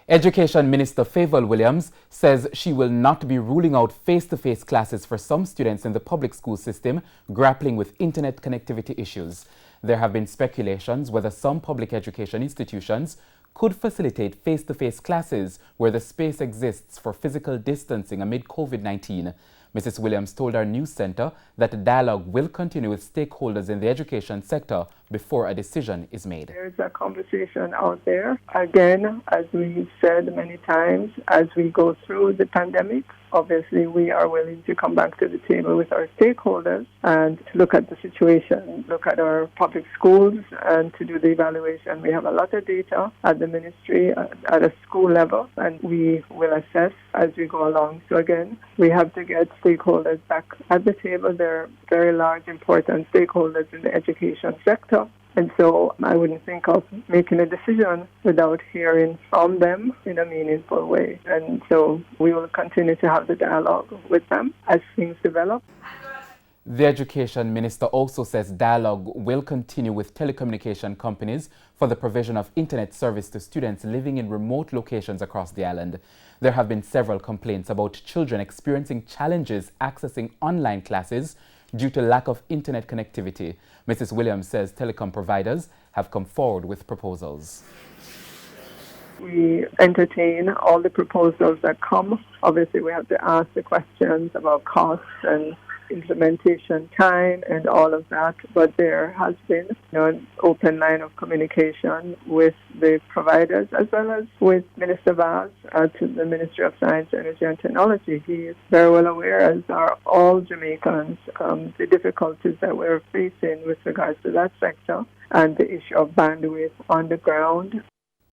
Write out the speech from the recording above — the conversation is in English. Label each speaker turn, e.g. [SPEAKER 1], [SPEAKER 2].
[SPEAKER 1] Education Minister Favour Williams says she will not be ruling out face-to-face classes for some students in the public school system grappling with internet connectivity issues. There have been speculations whether some public education institutions could facilitate face-to-face classes where the space exists for physical distancing amid COVID-19. Mrs. Williams told our news centre that the dialogue will continue with stakeholders in the education sector before a decision is made.
[SPEAKER 2] There's a conversation out there. Again, as we've said many times, as we go through the pandemic, obviously we are willing to come back to the table with our stakeholders and to look at the situation, look at our public schools and to do the evaluation. We have a lot of data at the ministry at a school level, and we will assess as we go along. So again, we have to get stakeholders back at the table. They're very large, important stakeholders in the education sector. And so I wouldn't think of making a decision without hearing from them in a meaningful way. And so we will continue to have the dialogue with them as things develop.
[SPEAKER 1] The Education Minister also says dialogue will continue with telecommunication companies for the provision of internet service to students living in remote locations across the island. There have been several complaints about children experiencing challenges accessing online classes due to lack of internet connectivity. Mrs. Williams says telecom providers have come forward with proposals.
[SPEAKER 2] We entertain all the proposals that come. Obviously, we have to ask the questions about costs and implementation time and all of that, but there has been an open line of communication with the providers as well as with Minister Vaz to the Ministry of Science, Energy and Technology. He is very well aware, as are all Jamaicans, the difficulties that we're facing with regards to that sector and the issue of bandwidth on the ground